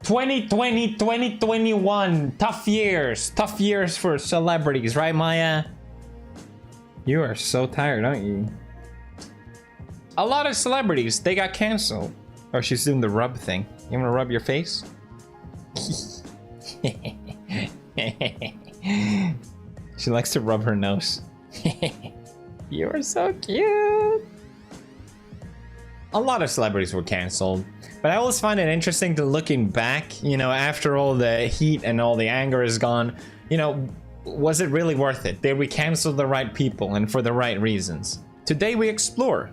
2020, 2021. Tough years. Tough years for celebrities, right, Maya? You are so tired, aren't you? A lot of celebrities, they got canceled. Oh, she's doing the rub thing. You wanna rub your face? She likes to rub her nose. You are so cute. A lot of celebrities were canceled, but I always find it interesting to looking back, you know, after all the heat and all the anger is gone, you know, was it really worth it? Did we cancel the right people and for the right reasons? Today we explore.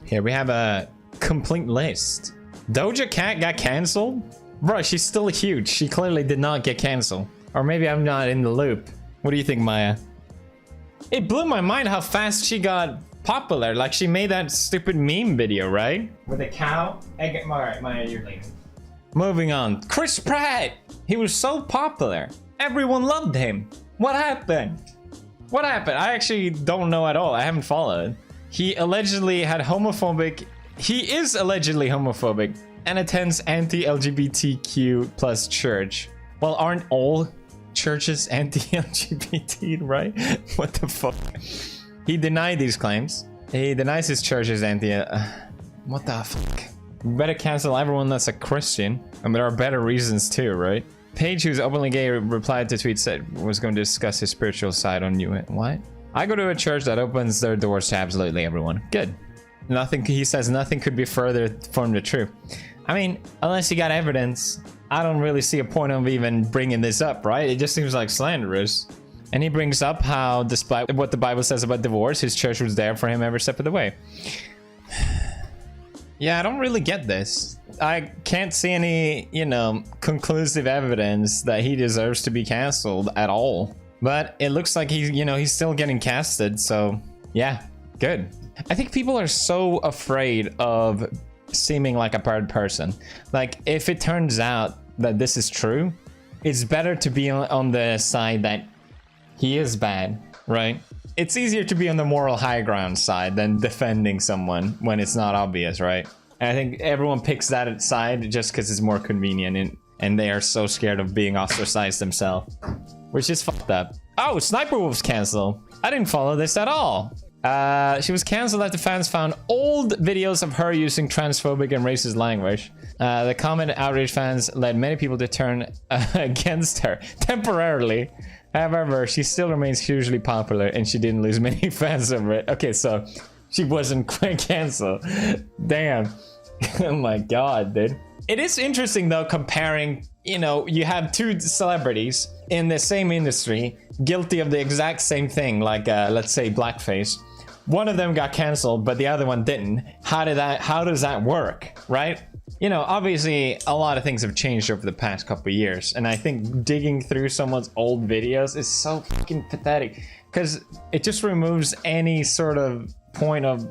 Here we have a complete list. Doja Cat got canceled? Bro, she's still huge. She clearly did not get canceled. Or maybe I'm not in the loop. What do you think, Maya? It blew my mind how fast she got popular. Like, she made that stupid meme video, right? With a cow. Alright, Maya, you're leaving. Moving on. Chris Pratt! He was so popular. Everyone loved him. What happened? What happened? I actually don't know at all. I haven't followed. He allegedly had homophobic... He is allegedly homophobic and attends anti-LGBTQ plus church. Well, aren't all churches anti-LGBT, right? What the fuck? He denied these claims. He denies his church is anti... what the fuck? We better cancel everyone that's a Christian. I mean, there are better reasons too, right? Paige, who's openly gay, replied to tweet said was going to discuss his spiritual side on you. What? I go to a church that opens their doors to absolutely everyone. Good. Nothing, he says nothing could be further from the truth. I mean, unless you got evidence, I don't really see a point of even bringing this up, right? It just seems like slanderous. And he brings up how, despite what the Bible says about divorce, his church was there for him every step of the way. Yeah, I don't really get this. I can't see any, you know, conclusive evidence that he deserves to be canceled at all. But it looks like he's, you know, he's still getting casted, so yeah, good. I think people are so afraid of seeming like a bad person. Like, if it turns out that this is true, it's better to be on the side that he is bad, right? It's easier to be on the moral high ground side than defending someone when it's not obvious, right? And I think everyone picks that side just because it's more convenient, and they are so scared of being ostracized themselves, which is fucked up. Oh, Sniper Wolf's canceled. I didn't follow this at all. She was cancelled after fans found old videos of her using transphobic and racist language. The comment outrage fans led many people to turn against her temporarily. However, she still remains hugely popular and she didn't lose many fans over it. Okay, so she wasn't cancelled. Damn. Oh my god, dude. It is interesting though, comparing, you know, you have two celebrities in the same industry guilty of the exact same thing, like let's say blackface. One of them got canceled, but the other one didn't. How does that work, right? You know, obviously a lot of things have changed over the past couple of years, and I think digging through someone's old videos is so fucking pathetic because it just removes any sort of point of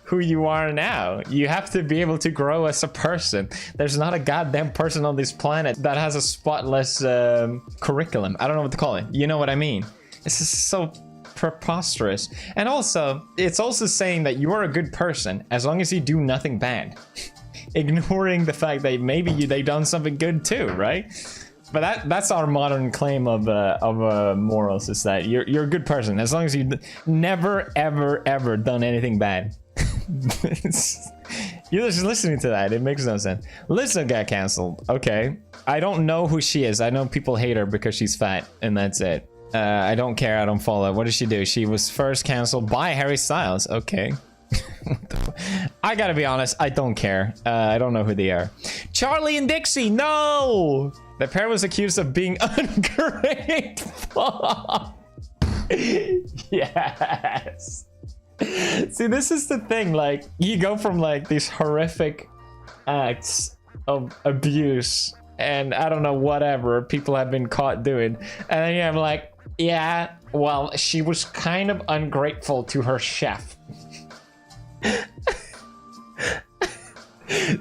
who you are now. You have to be able to grow as a person. There's not a goddamn person on this planet that has a spotless curriculum. I don't know what to call it. You know what I mean? This is so preposterous. And also, it's also saying that you are a good person as long as you do nothing bad. Ignoring the fact that maybe they done something good too, right? But that's our modern claim of morals, is that you're a good person as long as you never ever done anything bad. You're just listening to that, it makes no sense. Lisa got canceled. Okay, I don't know who she is. I know people hate her because she's fat, and that's it. I don't care. I don't follow. What did she do? She was first canceled by Harry Styles. Okay. I gotta be honest, I don't care. I don't know who they are. Charlie and Dixie, no! The pair was accused of being ungrateful. Yes. See, this is the thing, like, you go from like these horrific acts of abuse and I don't know, whatever people have been caught doing, and then you have like, yeah, well, she was kind of ungrateful to her chef.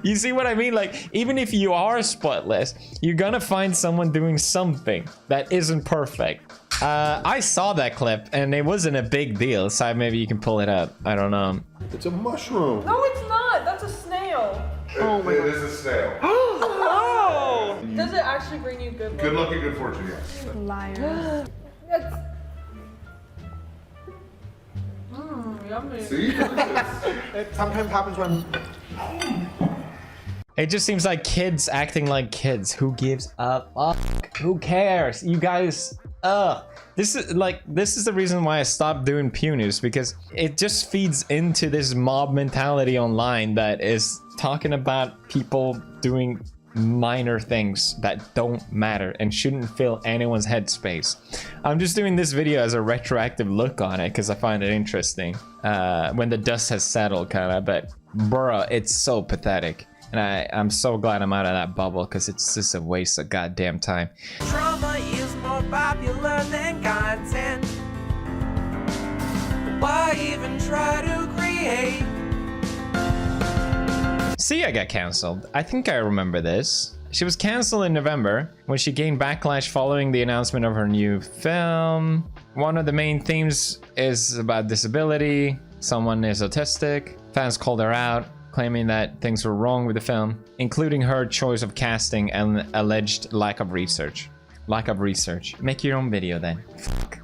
You see what I mean? Like, even if you are spotless, you're gonna find someone doing something that isn't perfect. I saw that clip and it wasn't a big deal, so maybe you can pull it up. I don't know. It's a mushroom. No, it's not. That's a snail. Oh my God. It is a snail. actually bring you good luck. Good luck and good fortune, yes. Liar. That's... yummy. See? It sometimes happens when... It just seems like kids acting like kids. Who gives a fuck? Who cares? You guys, this is the reason why I stopped doing Pew News, because it just feeds into this mob mentality online that is talking about people doing minor things that don't matter and shouldn't fill anyone's headspace. I'm just doing this video as a retroactive look on it because I find it interesting when the dust has settled, kind of. But bruh, it's so pathetic. And I'm so glad I'm out of that bubble, because it's just a waste of goddamn time. Drama is more popular than content. Why even try to create? Sia got cancelled. I think I remember this. She was cancelled in November when she gained backlash following the announcement of her new film. One of the main themes is about disability. Someone is autistic. Fans called her out, claiming that things were wrong with the film, including her choice of casting and alleged lack of research. Lack of research. Make your own video then. Fuck.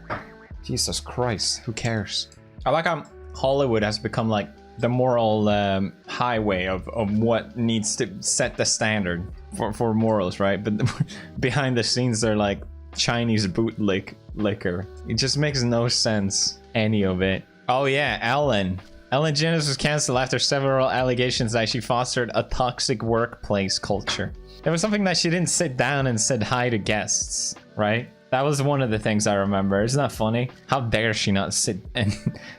Jesus Christ, who cares? I like how Hollywood has become like the moral highway of what needs to set the standard for morals, right? But behind the scenes, they're like Chinese bootleg liquor. It just makes no sense, any of it. Oh yeah, Ellen DeGeneres was cancelled after several allegations that she fostered a toxic workplace culture. There was something that she didn't sit down and said hi to guests, right? That was one of the things I remember. Isn't that funny? How dare she not sit and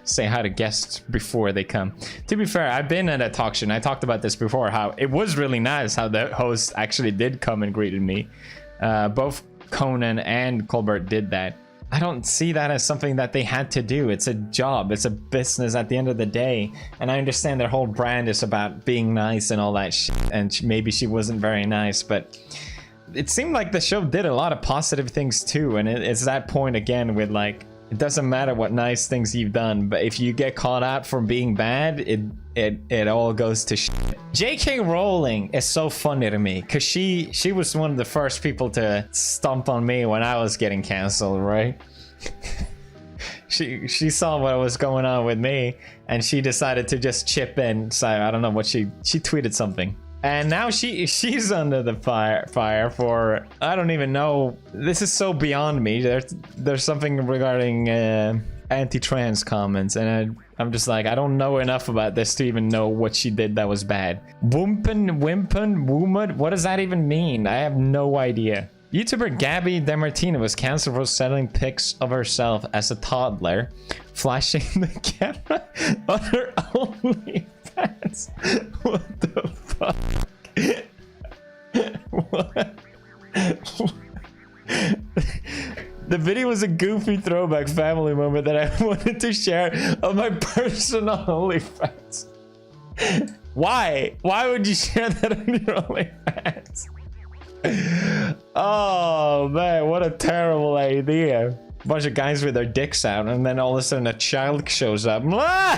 say hi to guests before they come? To be fair, I've been at a talk show and I talked about this before, how it was really nice how the host actually did come and greeted me. Both Conan and Colbert did that. I don't see that as something that they had to do. It's a job. It's a business at the end of the day. And I understand their whole brand is about being nice and all that shit. And maybe she wasn't very nice, but it seemed like the show did a lot of positive things too. And it's that point again with like, it doesn't matter what nice things you've done, but if you get caught out for being bad, it all goes to shit. J.K. Rowling is so funny to me because she was one of the first people to stomp on me when I was getting canceled, right? she saw what was going on with me and she decided to just chip in. So I don't know what she tweeted something. And now she's under the fire for, I don't even know. This is so beyond me. There's something regarding anti-trans comments, and I'm just like, I don't know enough about this to even know what she did that was bad. Wimpen, woomud, what does that even mean? I have no idea. YouTuber Gabby DeMartino was cancelled for selling pics of herself as a toddler, flashing the camera on her OnlyFans. What the fuck? What? The video was a goofy throwback family moment that I wanted to share on my personal OnlyFans. Why? Why would you share that on your OnlyFans? Oh man, what a terrible idea. A bunch of guys with their dicks out and then all of a sudden a child shows up. Why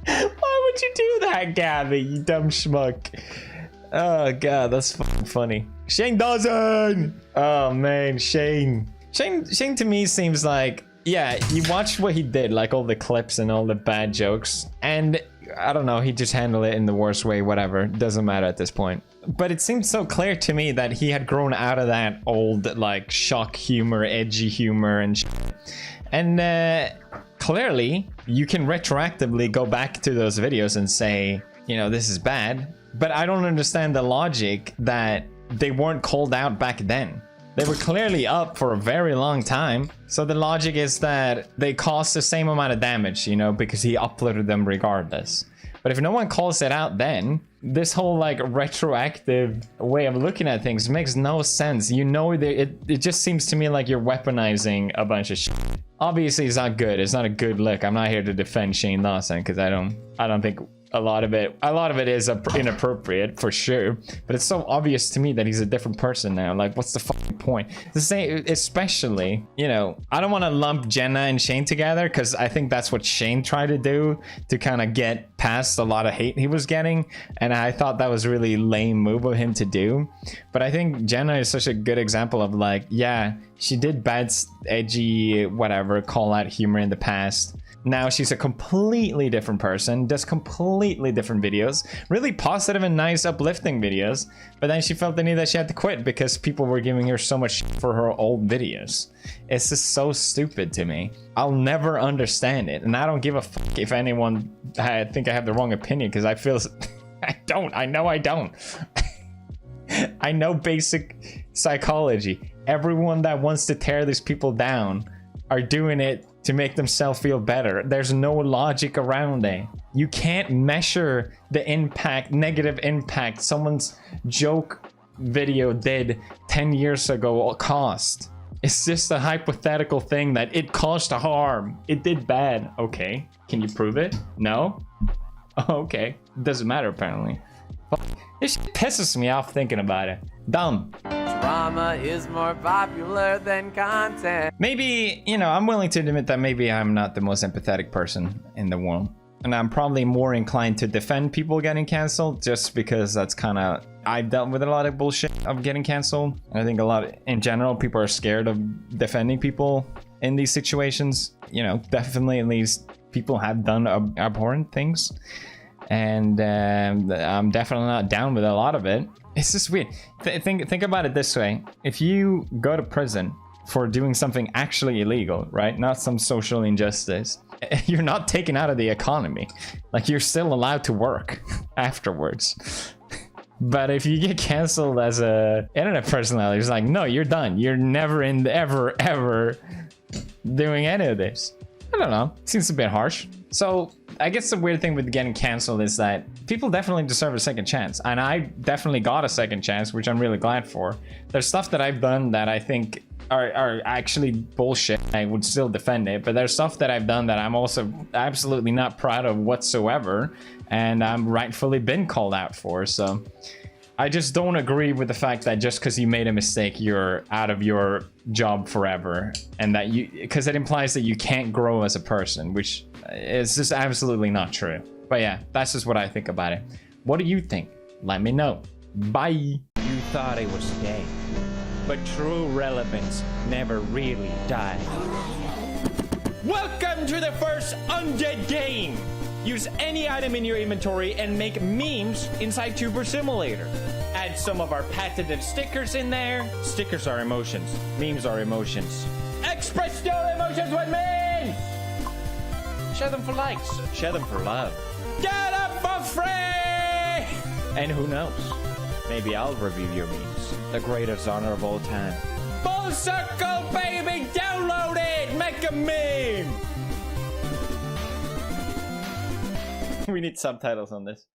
would you do that, Gabby, you dumb schmuck? Oh god, that's fucking funny. Shane Dawson! Oh man, Shane to me seems like, yeah, you watched what he did, like all the clips and all the bad jokes, and I don't know, he just handled it in the worst way, whatever, doesn't matter at this point. But it seemed so clear to me that he had grown out of that old like shock humor, edgy humor and shit. And clearly you can retroactively go back to those videos and say, you know, this is bad, but I don't understand the logic that they weren't called out back then. They were clearly up for a very long time. So the logic is that they caused the same amount of damage, you know, because he uploaded them regardless. But if no one calls it out then, this whole like retroactive way of looking at things makes no sense. You know, it just seems to me like you're weaponizing a bunch of shit. Obviously it's not good. It's not a good look. I'm not here to defend Shane Dawson because I don't think a lot of it is inappropriate for sure, but it's so obvious to me that he's a different person now. Like, what's the fucking point? The same, especially, you know, I don't want to lump Jenna and Shane together because I think that's what Shane tried to do to kind of get past a lot of hate he was getting, and I thought that was a really lame move of him to do. But I think Jenna is such a good example of, like, yeah, she did bad, edgy, whatever, call out humor in the past. Now she's a completely different person, does completely different videos, really positive and nice, uplifting videos, but then she felt the need that she had to quit because people were giving her so much shit for her old videos. It's just so stupid to me. I'll never understand it, and I don't give a fuck if anyone I think I have the wrong opinion, because I feel I know I don't. I know basic psychology. Everyone that wants to tear these people down are doing it to make themselves feel better. There's no logic around it. You can't measure the impact, negative impact someone's joke video did 10 years ago cost. It's just a hypothetical thing that it caused harm. It did bad. Okay, can you prove it? No? Okay, doesn't matter apparently. This shit pisses me off thinking about it. Dumb. Drama is more popular than content. Maybe, you know, I'm willing to admit that maybe I'm not the most empathetic person in the world. And I'm probably more inclined to defend people getting canceled just because that's kind of... I've dealt with a lot of bullshit of getting canceled. And I think a lot, in general, people are scared of defending people in these situations. You know, definitely at least people have done abhorrent things. And I'm definitely not down with a lot of it. It's just weird. Think about it this way. If you go to prison for doing something actually illegal, right? Not some social injustice. You're not taken out of the economy. Like, you're still allowed to work afterwards. But if you get canceled as a internet personality, it's like, no, you're done. You're never ever doing any of this. I don't know. Seems a bit harsh. So I guess the weird thing with getting canceled is that people definitely deserve a second chance. And I definitely got a second chance, which I'm really glad for. There's stuff that I've done that I think are actually bullshit. I would still defend it. But there's stuff that I've done that I'm also absolutely not proud of whatsoever. And I'm rightfully been called out for. So I just don't agree with the fact that just because you made a mistake, you're out of your job forever. And that because it implies that you can't grow as a person, which is just absolutely not true. But yeah, that's just what I think about it. What do you think? Let me know. Bye. You thought it was gay, but true relevance never really died. Welcome to the first Undead game! Use any item in your inventory and make memes inside Tuber Simulator. Add some of our patented stickers in there. Stickers are emotions. Memes are emotions. Express your emotions with memes! Share them for likes. Share them for love. Get them for free! And who knows? Maybe I'll review your memes. The greatest honor of all time. Full circle, baby! Download it! Make a meme! We need subtitles on this.